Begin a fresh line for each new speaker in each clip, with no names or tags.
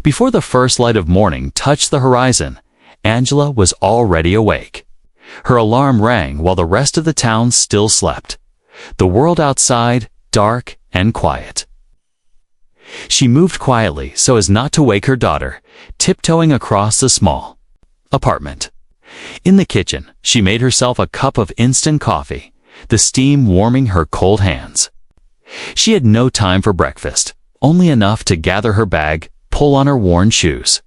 Before the first light of morning touched the horizon, Angela was already awake. Her alarm rang while the rest of the town still slept. The world outside, dark and quiet. She moved quietly so as not to wake her daughter, tiptoeing across the small apartment. In the kitchen, she made herself a cup of instant coffee, the steam warming her cold hands. She had no time for breakfast, only enough to gather her bag, pull on her worn shoes,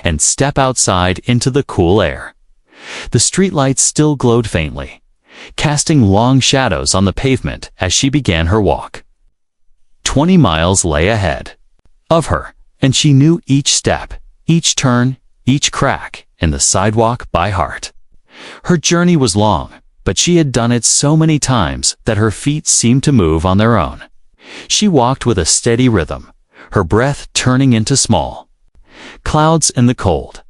and step outside into the cool air. The streetlights still glowed faintly, casting long shadows on the pavement as she began her walk. 20 miles lay ahead of her, and she knew each step, each turn, each crack in the sidewalk by heart. Her journey was long, but she had done it so many times that her feet seemed to move on their own. She walked with a steady rhythm, her breath turning into small clouds in the cold.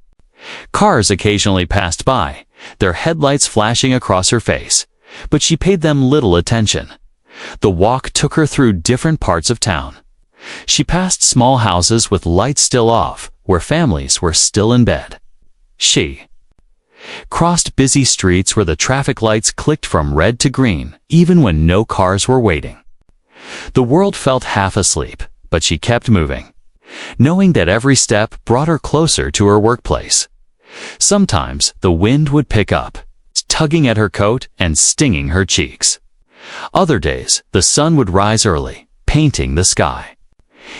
Cars occasionally passed by, their headlights flashing across her face, but she paid them little attention. The walk took her through different parts of town. She passed small houses with lights still off, where families were still in bed. She crossed busy streets where the traffic lights clicked from red to green, even when no cars were waiting. The world felt half asleep, but she kept moving, knowing that every step brought her closer to her workplace. Sometimes the wind would pick up, tugging at her coat and stinging her cheeks. Other days, the sun would rise early, painting the sky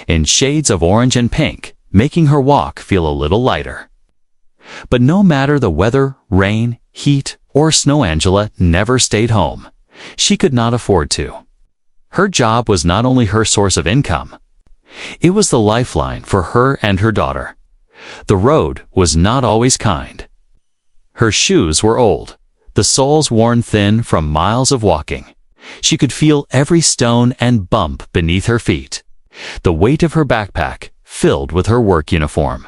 in shades of orange and pink, making her walk feel a little lighter. But no matter the weather, rain, heat, or snow, Angela never stayed home. She could not afford to. Her job was not only her source of income, it was the lifeline for her and her daughter. The road was not always kind. Her shoes were old, the soles worn thin from miles of walking. She could feel every stone and bump beneath her feet, the weight of her backpack filled with her work uniform,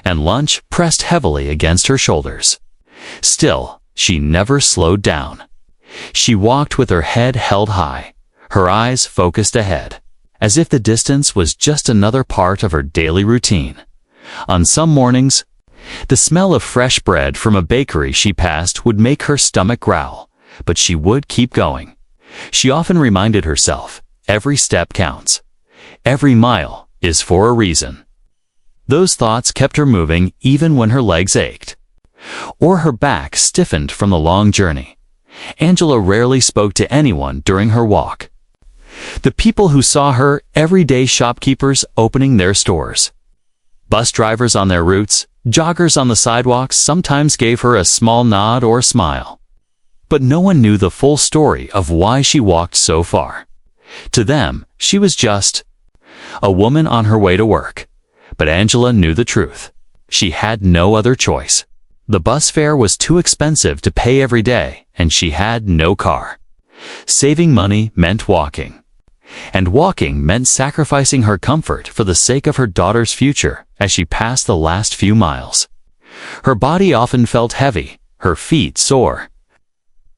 and lunch pressed heavily against her shoulders. Still, she never slowed down. She walked with her head held high, her eyes focused ahead, as if the distance was just another part of her daily routine. On some mornings, the smell of fresh bread from a bakery she passed would make her stomach growl, but she would keep going. She often reminded herself, every step counts. Every mile is for a reason. Those thoughts kept her moving even when her legs ached, or her back stiffened from the long journey. Angela rarely spoke to anyone during her walk. The people who saw her, everyday shopkeepers opening their stores, bus drivers on their routes, joggers on the sidewalks, sometimes gave her a small nod or smile. But no one knew the full story of why she walked so far. To them, she was just a woman on her way to work. But Angela knew the truth. She had no other choice. The bus fare was too expensive to pay every day, and she had no car. Saving money meant walking. And walking meant sacrificing her comfort for the sake of her daughter's future as she passed the last few miles. Her body often felt heavy, her feet sore.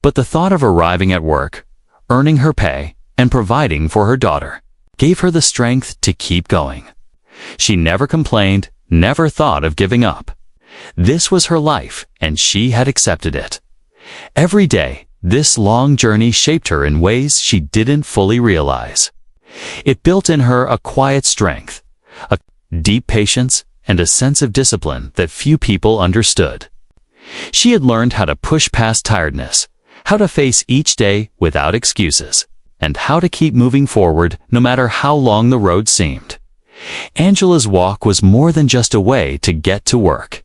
But the thought of arriving at work, earning her pay, and providing for her daughter gave her the strength to keep going. She never complained, never thought of giving up. This was her life, and she had accepted it. Every day, this long journey shaped her in ways she didn't fully realize. It built in her a quiet strength, a deep patience, and a sense of discipline that few people understood. She had learned how to push past tiredness, how to face each day without excuses, and how to keep moving forward no matter how long the road seemed. Angela's walk was more than just a way to get to work.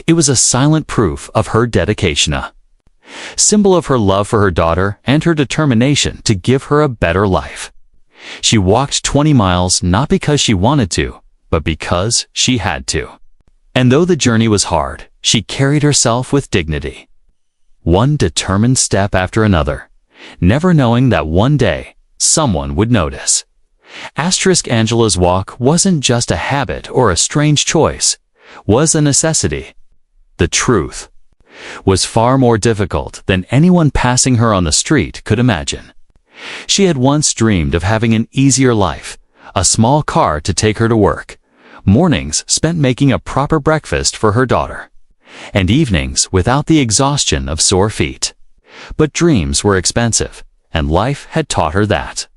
It was a silent proof of her dedication, a symbol of her love for her daughter and her determination to give her a better life. She walked 20 miles not because she wanted to, but because she had to. And though the journey was hard, she carried herself with dignity. One determined step after another, never knowing that one day someone would notice. Angela's walk wasn't just a habit or a strange choice, was a necessity. The truth was far more difficult than anyone passing her on the street could imagine. She had once dreamed of having an easier life, a small car to take her to work, mornings spent making a proper breakfast for her daughter, and evenings without the exhaustion of sore feet. But dreams were expensive, and life had taught her that.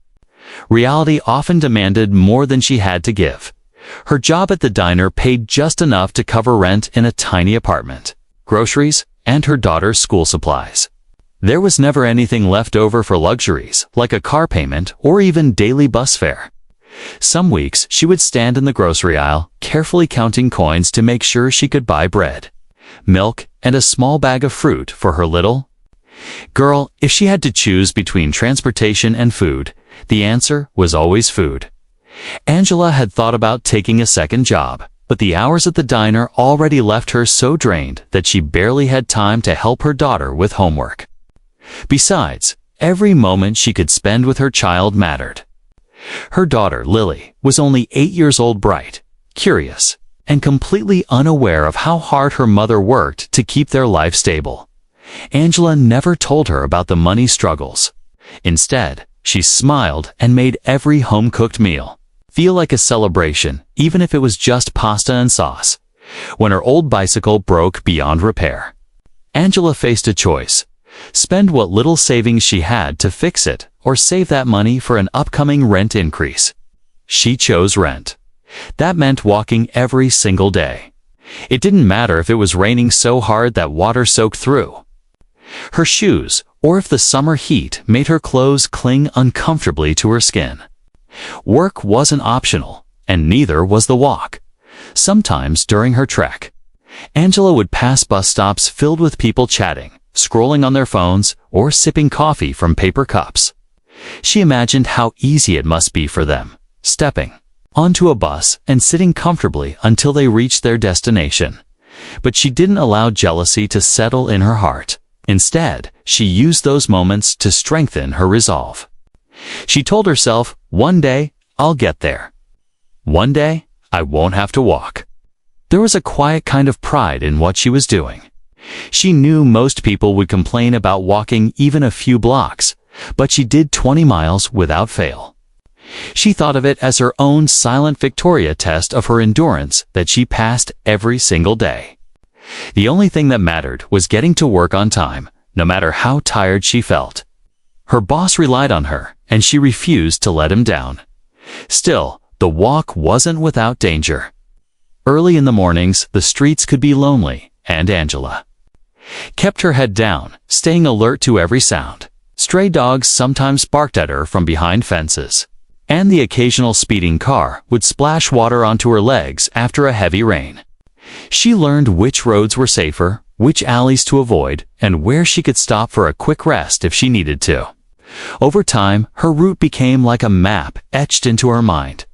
Reality often demanded more than she had to give. Her job at the diner paid just enough to cover rent in a tiny apartment, groceries, and her daughter's school supplies. There was never anything left over for luxuries, like a car payment or even daily bus fare. Some weeks she would stand in the grocery aisle, carefully counting coins to make sure she could buy bread, milk, and a small bag of fruit for her little girl. If she had to choose between transportation and food, the answer was always food. Angela had thought about taking a second job, but the hours at the diner already left her so drained that she barely had time to help her daughter with homework. Besides, every moment she could spend with her child mattered. Her daughter, Lily, was only 8 years old, bright, curious, and completely unaware of how hard her mother worked to keep their life stable. Angela never told her about the money struggles. Instead, she smiled and made every home-cooked meal feel like a celebration, even if it was just pasta and sauce. When her old bicycle broke beyond repair, Angela faced a choice: spend what little savings she had to fix it, or save that money for an upcoming rent increase. She chose rent. That meant walking every single day. It didn't matter if it was raining so hard that water soaked through her shoes, or if the summer heat made her clothes cling uncomfortably to her skin. Work wasn't optional, and neither was the walk. Sometimes during her trek, Angela would pass bus stops filled with people chatting, scrolling on their phones, or sipping coffee from paper cups. She imagined how easy it must be for them, stepping onto a bus and sitting comfortably until they reached their destination. But she didn't allow jealousy to settle in her heart. Instead, she used those moments to strengthen her resolve. She told herself, one day, I'll get there. One day, I won't have to walk. There was a quiet kind of pride in what she was doing. She knew most people would complain about walking even a few blocks, but she did 20 miles without fail. She thought of it as her own silent Victoria test of her endurance that she passed every single day. The only thing that mattered was getting to work on time, no matter how tired she felt. Her boss relied on her, and she refused to let him down. Still, the walk wasn't without danger. Early in the mornings, the streets could be lonely, and Angela kept her head down, staying alert to every sound. Stray dogs sometimes barked at her from behind fences, and the occasional speeding car would splash water onto her legs after a heavy rain. She learned which roads were safer, which alleys to avoid, and where she could stop for a quick rest if she needed to. Over time, her route became like a map etched into her mind.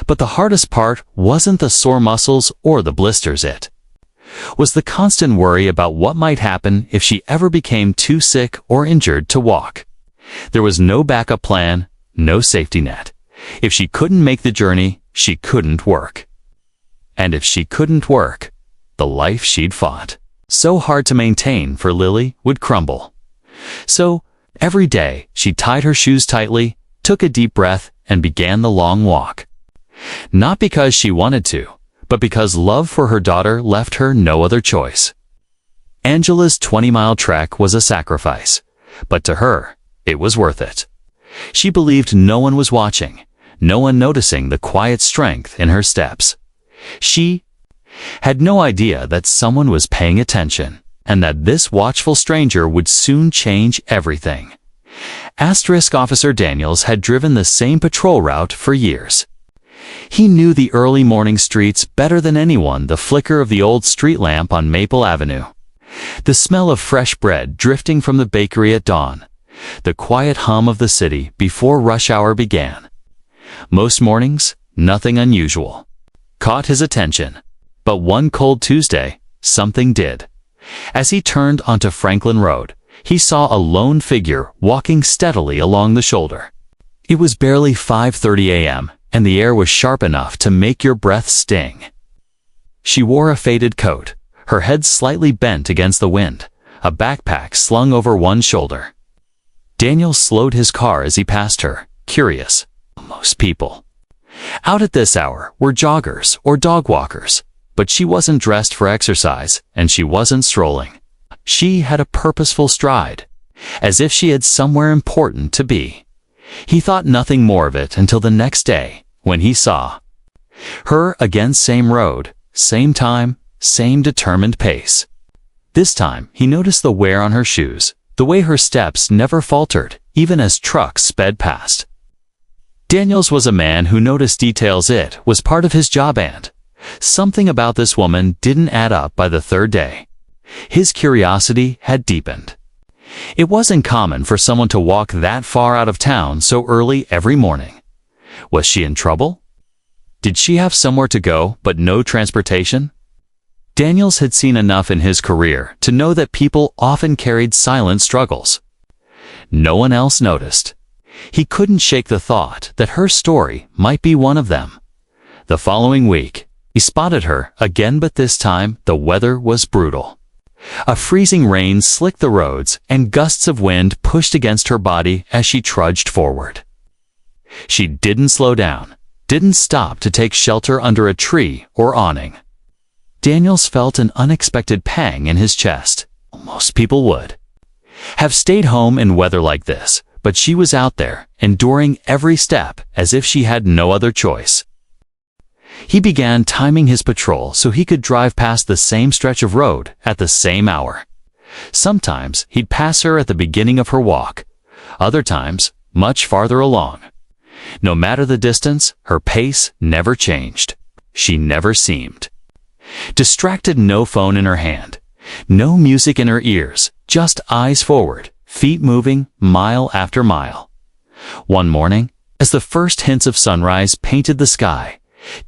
But the hardest part wasn't the sore muscles or the blisters. It was the constant worry about what might happen if she ever became too sick or injured to walk. There was no backup plan, no safety net. If she couldn't make the journey, she couldn't work. And if she couldn't work, the life she'd fought so hard to maintain for Lily would crumble. So, every day, she tied her shoes tightly, took a deep breath, and began the long walk. Not because she wanted to, but because love for her daughter left her no other choice. Angela's 20-mile trek was a sacrifice, but to her, it was worth it. She believed no one was watching, no one noticing the quiet strength in her steps. She had no idea that someone was paying attention, and that this watchful stranger would soon change everything. Officer Daniels had driven the same patrol route for years. He knew the early morning streets better than anyone, the flicker of the old street lamp on Maple Avenue, the smell of fresh bread drifting from the bakery at dawn, the quiet hum of the city before rush hour began. Most mornings, nothing unusual caught his attention, but one cold Tuesday, something did. As he turned onto Franklin Road, he saw a lone figure walking steadily along the shoulder. It was barely 5:30 a.m., and the air was sharp enough to make your breath sting. She wore a faded coat, her head slightly bent against the wind, a backpack slung over one shoulder. Daniel slowed his car as he passed her, curious. Most people Out at this hour were joggers or dog walkers, but she wasn't dressed for exercise and she wasn't strolling. She had a purposeful stride, as if she had somewhere important to be. He thought nothing more of it until the next day, when he saw her again, same road, same time, same determined pace. This time, he noticed the wear on her shoes, the way her steps never faltered, even as trucks sped past. Daniels was a man who noticed details. It was part of his job, and something about this woman didn't add up by the third day. His curiosity had deepened. It wasn't common for someone to walk that far out of town so early every morning. Was she in trouble? Did she have somewhere to go but no transportation? Daniels had seen enough in his career to know that people often carried silent struggles. No one else noticed. He couldn't shake the thought that her story might be one of them. The following week, he spotted her again, but this time the weather was brutal. A freezing rain slicked the roads and gusts of wind pushed against her body as she trudged forward. She didn't slow down, didn't stop to take shelter under a tree or awning. Daniels felt an unexpected pang in his chest. Most people would have stayed home in weather like this, but she was out there, enduring every step as if she had no other choice. He began timing his patrol so he could drive past the same stretch of road at the same hour. Sometimes he'd pass her at the beginning of her walk, other times much farther along. No matter the distance, her pace never changed. She never seemed distracted. No phone in her hand, no music in her ears, just eyes forward, feet moving mile after mile. One morning, as the first hints of sunrise painted the sky,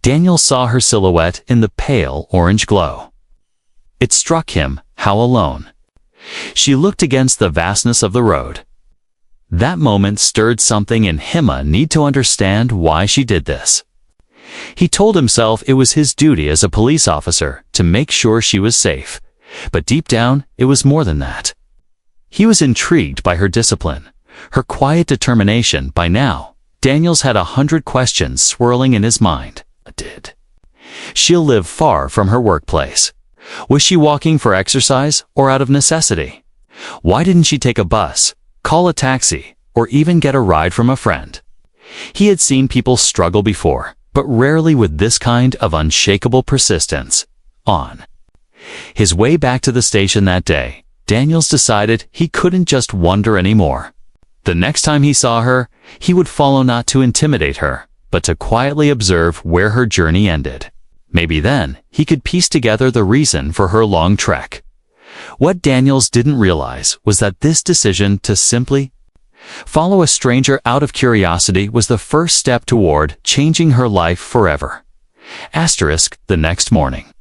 Daniel saw her silhouette in the pale orange glow. It struck him how alone she looked against the vastness of the road. That moment stirred something in him, a need to understand why she did this. He told himself it was his duty as a police officer to make sure she was safe, but deep down it was more than that. He was intrigued by her discipline, her quiet determination. By now, Daniels had 100 questions swirling in his mind. Did she live far from her workplace? Was she walking for exercise or out of necessity? Why didn't she take a bus, call a taxi, or even get a ride from a friend? He had seen people struggle before, but rarely with this kind of unshakable persistence. On his way back to the station that day, Daniels decided he couldn't just wonder anymore. The next time he saw her, he would follow, not to intimidate her, but to quietly observe where her journey ended. Maybe then he could piece together the reason for her long trek. What Daniels didn't realize was that this decision to simply follow a stranger out of curiosity was the first step toward changing her life forever. The next morning,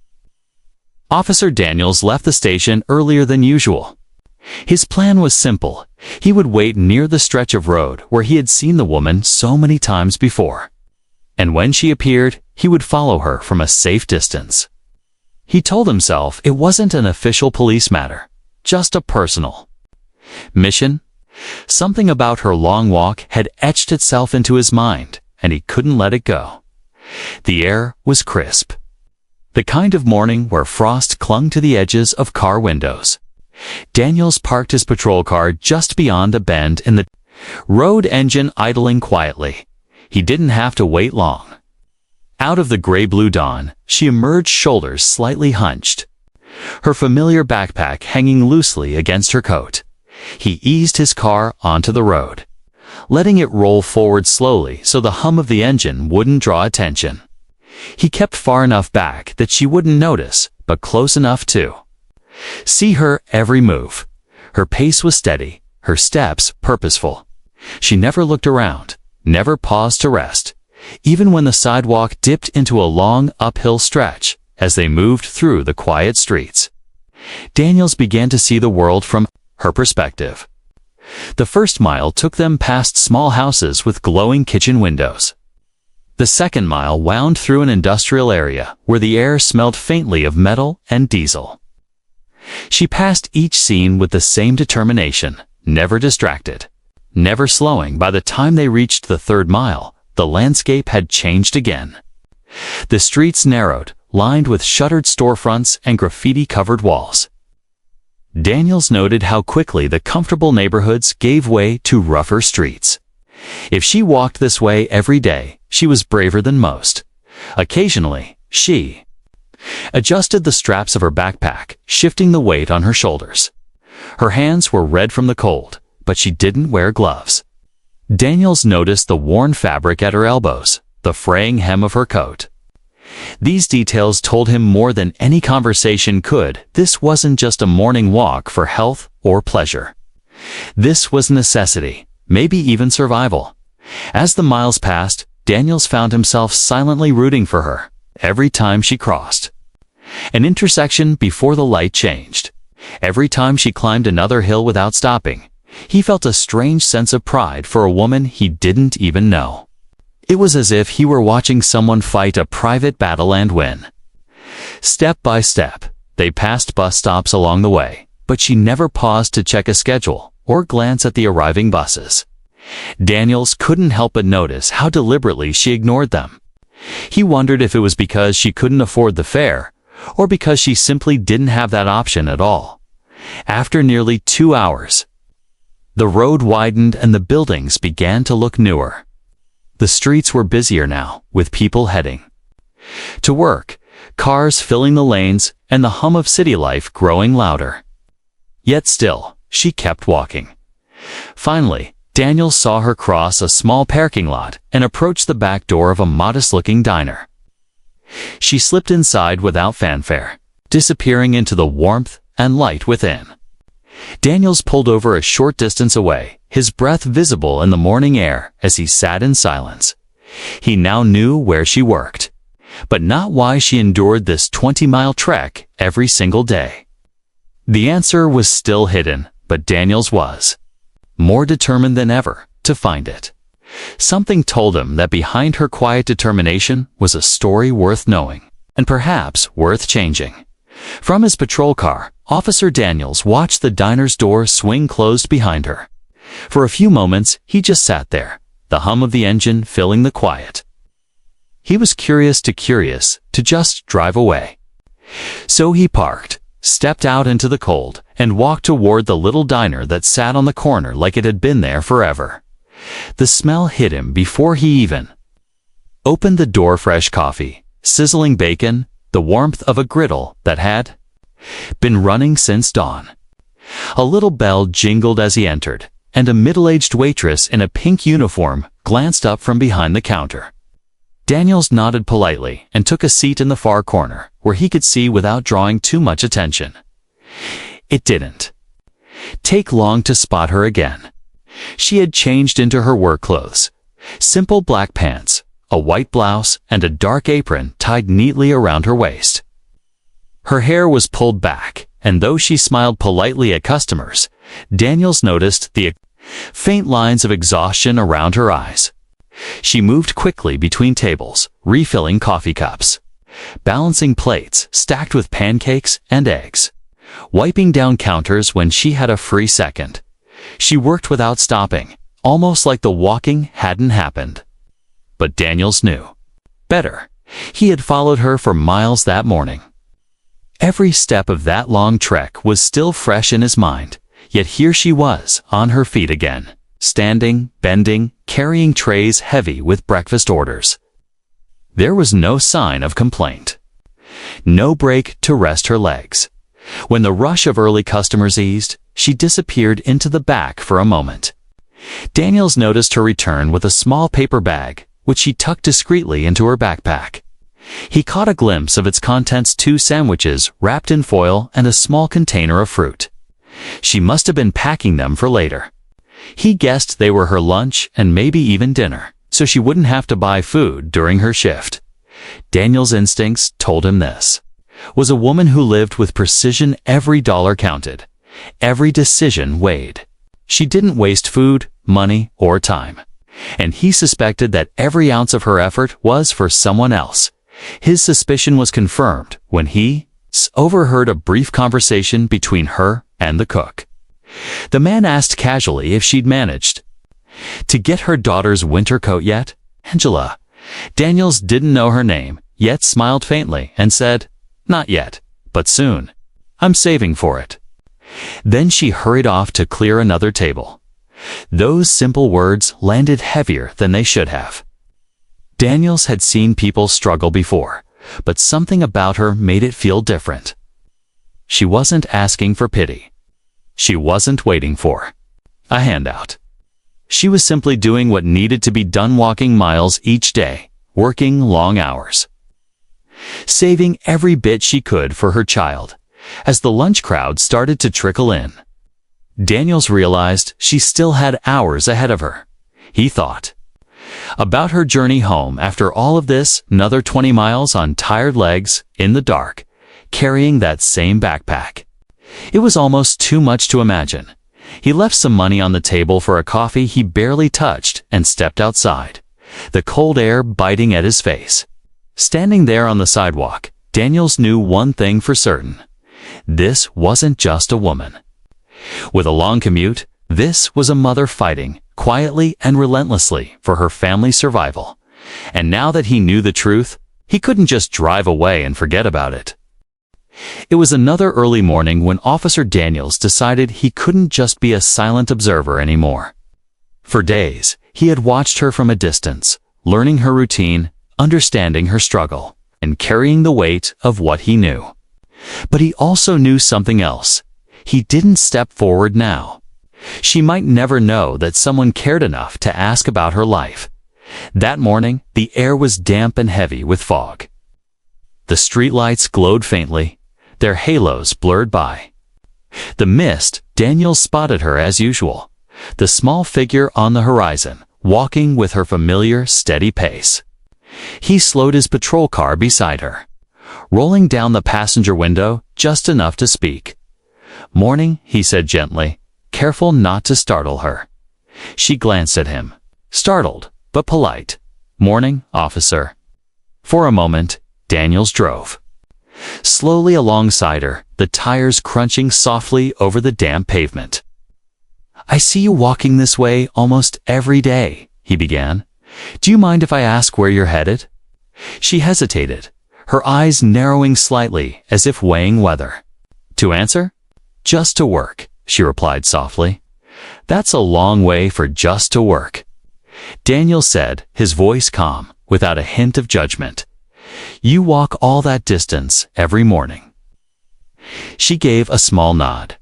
Officer Daniels left the station earlier than usual. His plan was simple. He would wait near the stretch of road where he had seen the woman so many times before. And when she appeared, he would follow her from a safe distance. He told himself it wasn't an official police matter, just a personal mission. Something about her long walk had etched itself into his mind, and he couldn't let it go. The air was crisp, the kind of morning where frost clung to the edges of car windows. Daniels parked his patrol car just beyond a bend in the road, engine idling quietly. He didn't have to wait long. Out of the gray-blue dawn, she emerged, shoulders slightly hunched, her familiar backpack hanging loosely against her coat. He eased his car onto the road, letting it roll forward slowly so the hum of the engine wouldn't draw attention. He kept far enough back that she wouldn't notice, but close enough to see her every move. Her pace was steady, her steps purposeful. She never looked around, never paused to rest, even when the sidewalk dipped into a long uphill stretch. As they moved through the quiet streets, Daniels began to see the world from her perspective. The first mile took them past small houses with glowing kitchen windows. The second mile wound through an industrial area where the air smelled faintly of metal and diesel. She passed each scene with the same determination, never distracted, never slowing. By the time they reached the third mile, the landscape had changed again. The streets narrowed, lined with shuttered storefronts and graffiti-covered walls. Daniels noted how quickly the comfortable neighborhoods gave way to rougher streets. If she walked this way every day, she was braver than most. Occasionally, she adjusted the straps of her backpack, shifting the weight on her shoulders. Her hands were red from the cold, but she didn't wear gloves. Daniels noticed the worn fabric at her elbows, the fraying hem of her coat. These details told him more than any conversation could. This wasn't just a morning walk for health or pleasure. This was necessity, maybe even survival. As the miles passed, Daniels found himself silently rooting for her every time she crossed an intersection before the light changed. Every time she climbed another hill without stopping, he felt a strange sense of pride for a woman he didn't even know. It was as if he were watching someone fight a private battle and win. Step by step, they passed bus stops along the way, but she never paused to check a schedule or glance at the arriving buses. Daniels couldn't help but notice how deliberately she ignored them. He wondered if it was because she couldn't afford the fare, or because she simply didn't have that option at all. After nearly 2 hours, the road widened and the buildings began to look newer. The streets were busier now, with people heading to work, cars filling the lanes, and the hum of city life growing louder. Yet still, she kept walking. Finally, Daniels saw her cross a small parking lot and approach the back door of a modest-looking diner. She slipped inside without fanfare, disappearing into the warmth and light within. Daniels pulled over a short distance away, his breath visible in the morning air as he sat in silence. He now knew where she worked, but not why she endured this 20-mile trek every single day. The answer was still hidden, but Daniels was more determined than ever to find it. Something told him that behind her quiet determination was a story worth knowing, and perhaps worth changing. From his patrol car, Officer Daniels watched the diner's door swing closed behind her. For a few moments, he just sat there, the hum of the engine filling the quiet. He was curious to just drive away. So he parked, stepped out into the cold, and walked toward the little diner that sat on the corner like it had been there forever. The smell hit him before he even opened the door. Fresh coffee, sizzling bacon, the warmth of a griddle that had been running since dawn. A little bell jingled as he entered, and a middle-aged waitress in a pink uniform glanced up from behind the counter. Daniels nodded politely and took a seat in the far corner, where he could see without drawing too much attention. It didn't take long to spot her again. She had changed into her work clothes. Simple black pants, a white blouse, and a dark apron tied neatly around her waist. Her hair was pulled back, and though she smiled politely at customers, Daniels noticed the faint lines of exhaustion around her eyes. She moved quickly between tables, refilling coffee cups, balancing plates stacked with pancakes and eggs, wiping down counters when she had a free second. She worked without stopping, almost like the walking hadn't happened. But Daniels knew better. He had followed her for miles that morning. Every step of that long trek was still fresh in his mind, yet here she was, on her feet again, standing, bending, carrying trays heavy with breakfast orders. There was no sign of complaint. No break to rest her legs. When the rush of early customers eased, she disappeared into the back for a moment. Daniels noticed her return with a small paper bag, which she tucked discreetly into her backpack. He caught a glimpse of its contents: 2 sandwiches wrapped in foil and a small container of fruit. She must have been packing them for later. He guessed they were her lunch and maybe even dinner, so she wouldn't have to buy food during her shift. Daniel's instincts told him this was a woman who lived with precision. Every dollar counted. Every decision weighed. She didn't waste food, money, or time. And he suspected that every ounce of her effort was for someone else. His suspicion was confirmed when he overheard a brief conversation between her and the cook. The man asked casually if she'd managed to get her daughter's winter coat yet, Angela. Daniels didn't know her name, yet smiled faintly and said, "Not yet, but soon. I'm saving for it." Then she hurried off to clear another table. Those simple words landed heavier than they should have. Daniels had seen people struggle before, but something about her made it feel different. She wasn't asking for pity. She wasn't waiting for a handout. She was simply doing what needed to be done, walking miles each day, working long hours, saving every bit she could for her child. As the lunch crowd started to trickle in, Daniels realized she still had hours ahead of her. He thought about her journey home after all of this, another 20 miles on tired legs, in the dark, carrying that same backpack. It was almost too much to imagine. He left some money on the table for a coffee he barely touched and stepped outside, the cold air biting at his face. Standing there on the sidewalk, Daniels knew one thing for certain. This wasn't just a woman. With a long commute, this was a mother fighting, quietly and relentlessly, for her family's survival. And now that he knew the truth, he couldn't just drive away and forget about it. It was another early morning when Officer Daniels decided he couldn't just be a silent observer anymore. For days, he had watched her from a distance, learning her routine, understanding her struggle, and carrying the weight of what he knew. But he also knew something else. He didn't step forward now. She might never know that someone cared enough to ask about her life. That morning, the air was damp and heavy with fog. The streetlights glowed faintly, their halos blurred by. The mist, Daniels spotted her as usual, the small figure on the horizon, walking with her familiar, steady pace. He slowed his patrol car beside her, rolling down the passenger window just enough to speak. "Morning," he said gently, careful not to startle her. She glanced at him, startled but polite. "Morning, officer." For a moment, Daniels drove slowly alongside her, the tires crunching softly over the damp pavement. "I see you walking this way almost every day," he began. "Do you mind if I ask where you're headed?" She hesitated, her eyes narrowing slightly as if weighing whether to answer. "Just to work," she replied softly. "That's a long way for just to work," Daniel said, his voice calm, without a hint of judgment. "You walk all that distance every morning?" She gave a small nod.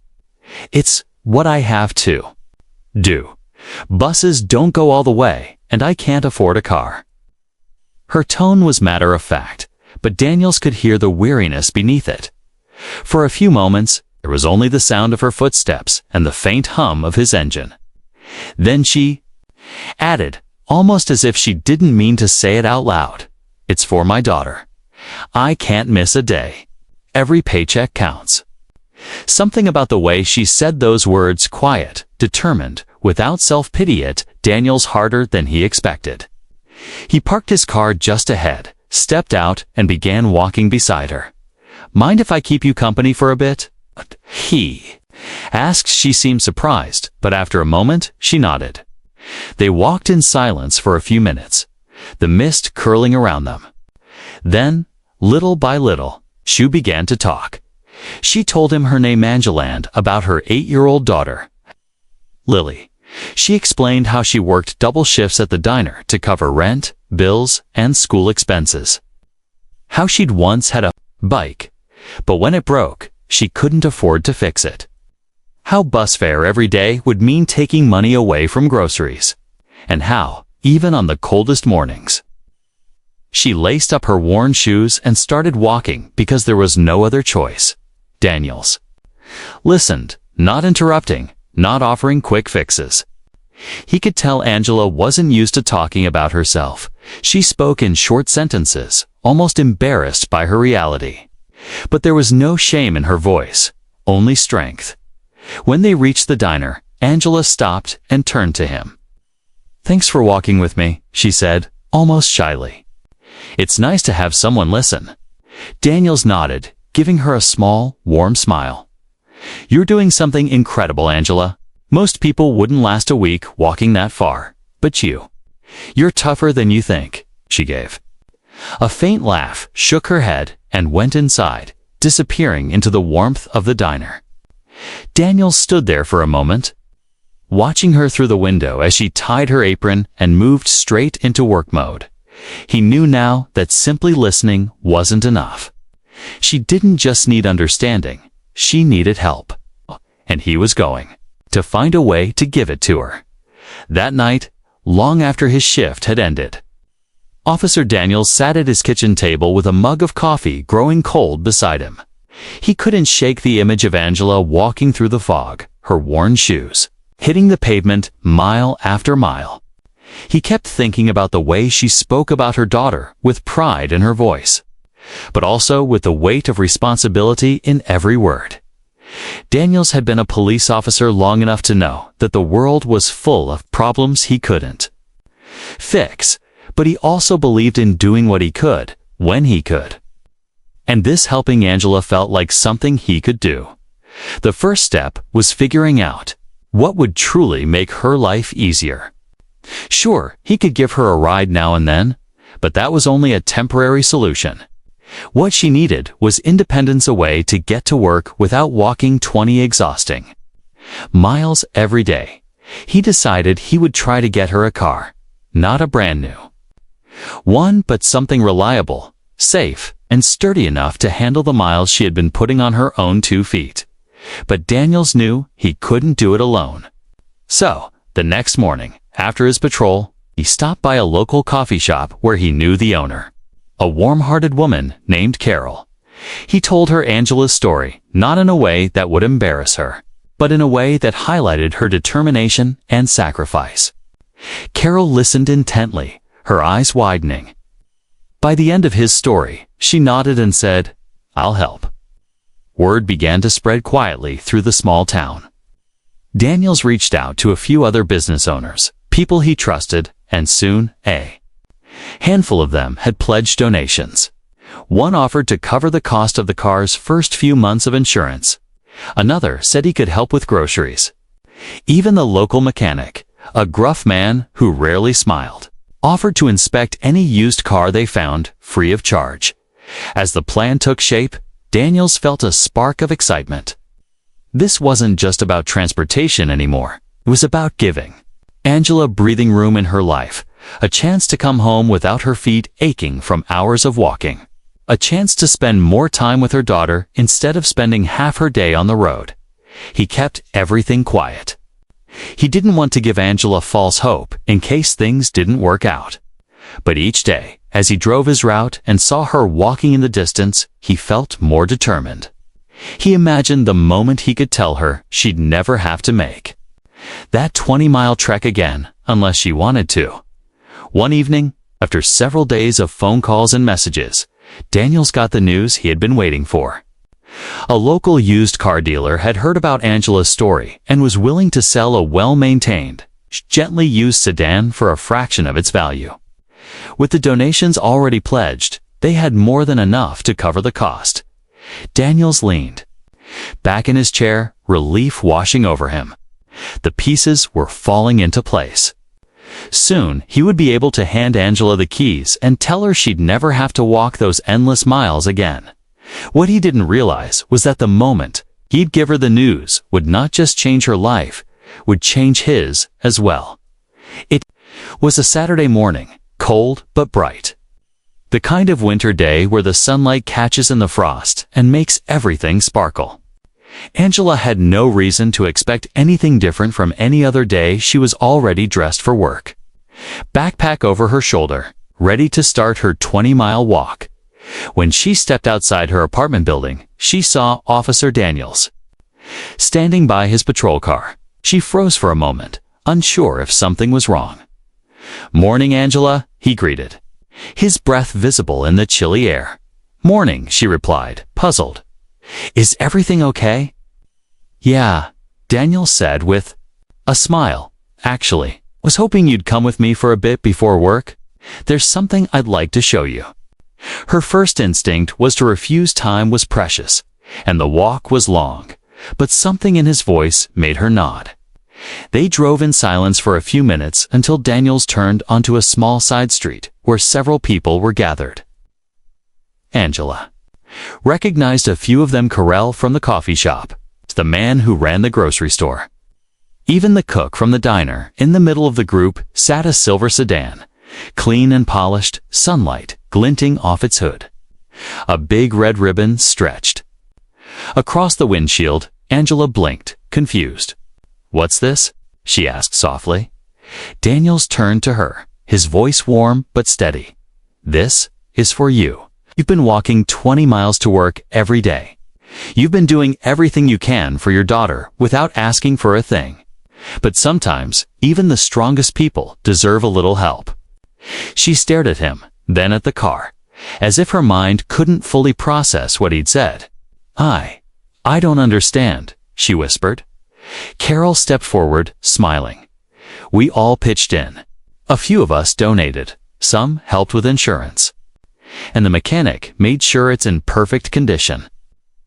"It's what I have to do. Buses don't go all the way, and I can't afford a car." Her tone was matter of fact, but Daniels could hear the weariness beneath it. For a few moments, there was only the sound of her footsteps and the faint hum of his engine. Then she added, almost as if she didn't mean to say it out loud, "It's for my daughter. I can't miss a day. Every paycheck counts." Something about the way she said those words, quiet, determined, without self-pity, hit Daniels harder than he expected. He parked his car just ahead, stepped out, and began walking beside her. "Mind if I keep you company for a bit?" he asked. She seemed surprised, but after a moment, she nodded. They walked in silence for a few minutes, the mist curling around them. Then, little by little, she began to talk. She told him her name Angela and about her 8-year-old daughter, Lily. She explained how she worked double shifts at the diner to cover rent, bills, and school expenses. How she'd once had a bike, but when it broke, she couldn't afford to fix it. How bus fare every day would mean taking money away from groceries. And how, even on the coldest mornings, she laced up her worn shoes and started walking because there was no other choice. Daniels listened, not interrupting, not offering quick fixes. He could tell Angela wasn't used to talking about herself. She spoke in short sentences, almost embarrassed by her reality. But there was no shame in her voice, only strength. When they reached the diner, Angela stopped and turned to him. "Thanks for walking with me," she said, almost shyly. "It's nice to have someone listen." Daniels nodded, giving her a small, warm smile. "You're doing something incredible, Angela. Most people wouldn't last a week walking that far, but you." "You're tougher than you think," she gave. A faint laugh shook her head and went inside, disappearing into the warmth of the diner. Daniel stood there for a moment, watching her through the window as she tied her apron and moved straight into work mode. He knew now that simply listening wasn't enough. She didn't just need understanding, she needed help. And he was going to find a way to give it to her. That night, long after his shift had ended, Officer Daniels sat at his kitchen table with a mug of coffee growing cold beside him. He couldn't shake the image of Angela walking through the fog, her worn shoes hitting the pavement mile after mile. He kept thinking about the way she spoke about her daughter with pride in her voice, but also with the weight of responsibility in every word. Daniels had been a police officer long enough to know that the world was full of problems he couldn't fix, but he also believed in doing what he could, when he could. And this helping Angela felt like something he could do. The first step was figuring out what would truly make her life easier. Sure, he could give her a ride now and then, but that was only a temporary solution. What she needed was independence, a way to get to work without walking 20 exhausting miles every day. He decided he would try to get her a car, not a brand new one, but something reliable, safe, and sturdy enough to handle the miles she had been putting on her own 2 feet. But Daniels knew he couldn't do it alone. So, the next morning, after his patrol, he stopped by a local coffee shop where he knew the owner, a warm-hearted woman named Carol. He told her Angela's story, not in a way that would embarrass her, but in a way that highlighted her determination and sacrifice. Carol listened intently, her eyes widening. By the end of his story, she nodded and said, "I'll help." Word began to spread quietly through the small town. Daniels reached out to a few other business owners, people he trusted, and soon a handful of them had pledged donations. One offered to cover the cost of the car's first few months of insurance. Another said he could help with groceries. Even the local mechanic, a gruff man who rarely smiled, offered to inspect any used car they found free of charge. As the plan took shape, Daniels felt a spark of excitement. This wasn't just about transportation anymore. It was about giving Angela breathing room in her life, a chance to come home without her feet aching from hours of walking, a chance to spend more time with her daughter instead of spending half her day on the road. He kept everything quiet. He didn't want to give Angela false hope in case things didn't work out. But each day, as he drove his route and saw her walking in the distance, he felt more determined. He imagined the moment he could tell her she'd never have to make that 20-mile trek again unless she wanted to. One evening, after several days of phone calls and messages, Daniels got the news he had been waiting for. A local used car dealer had heard about Angela's story and was willing to sell a well-maintained, gently used sedan for a fraction of its value. With the donations already pledged, they had more than enough to cover the cost. Daniels leaned back in his chair, relief washing over him. The pieces were falling into place. Soon, he would be able to hand Angela the keys and tell her she'd never have to walk those endless miles again. What he didn't realize was that the moment he'd give her the news would not just change her life, would change his as well. It was a Saturday morning, cold but bright. The kind of winter day where the sunlight catches in the frost and makes everything sparkle. Angela had no reason to expect anything different from any other day. She was already dressed for work, backpack over her shoulder, ready to start her 20-mile walk. When she stepped outside her apartment building, she saw Officer Daniels standing by his patrol car. She froze for a moment, unsure if something was wrong. "Morning, Angela," he greeted, his breath visible in the chilly air. "Morning," she replied, puzzled. "Is everything okay?" "Yeah," Daniels said with a smile. "Actually, was hoping you'd come with me for a bit before work. There's something I'd like to show you." Her first instinct was to refuse. Time was precious, and the walk was long, but something in his voice made her nod. They drove in silence for a few minutes until Daniels turned onto a small side street where several people were gathered. Angela recognized a few of them. Carell from the coffee shop, the man who ran the grocery store. Even the cook from the diner. In the middle of the group sat a silver sedan, clean and polished, sunlight glinting off its hood. A big red ribbon stretched across the windshield. Angela blinked, confused. "What's this?" she asked softly. Daniels turned to her, his voice warm but steady. "This is for you. You've been walking 20 miles to work every day. You've been doing everything you can for your daughter without asking for a thing. But sometimes, even the strongest people deserve a little help." She stared at him, then at the car, as if her mind couldn't fully process what he'd said. I don't understand," she whispered. Carol stepped forward, smiling. "We all pitched in. A few of us donated. Some helped with insurance. And the mechanic made sure it's in perfect condition.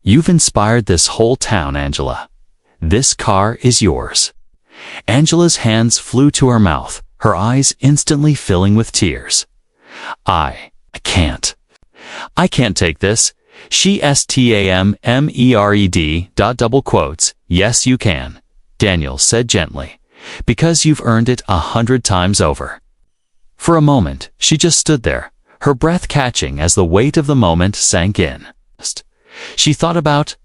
You've inspired this whole town, Angela. This car is yours." Angela's hands flew to her mouth, her eyes instantly filling with tears. I can't. I can't take this. She stamered. "Yes, you can," Daniel said gently, "because you've earned it 100 times over." For a moment, she just stood there, her breath catching as the weight of the moment sank in. She thought about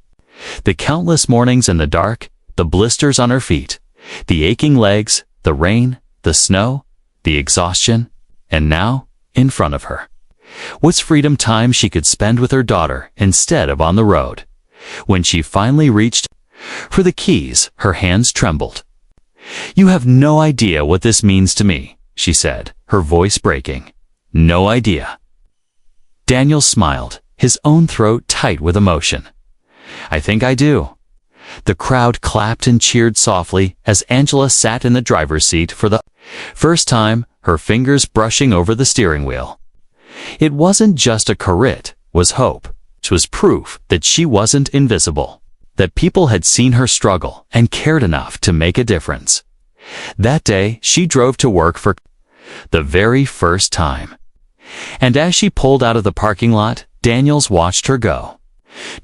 the countless mornings in the dark, the blisters on her feet, the aching legs, the rain, the snow, the exhaustion, and now, in front of her, was freedom time she could spend with her daughter instead of on the road. When she finally reached for the keys, her hands trembled. "You have no idea what this means to me," she said, her voice breaking. "No idea." Daniel smiled, his own throat tight with emotion. "I think I do." The crowd clapped and cheered softly as Angela sat in the driver's seat for the first time, her fingers brushing over the steering wheel. It wasn't just a car, it was hope. It was proof that she wasn't invisible, that people had seen her struggle and cared enough to make a difference. That day, she drove to work for the very first time. And as she pulled out of the parking lot, Daniels watched her go,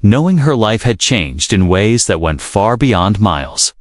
knowing her life had changed in ways that went far beyond miles.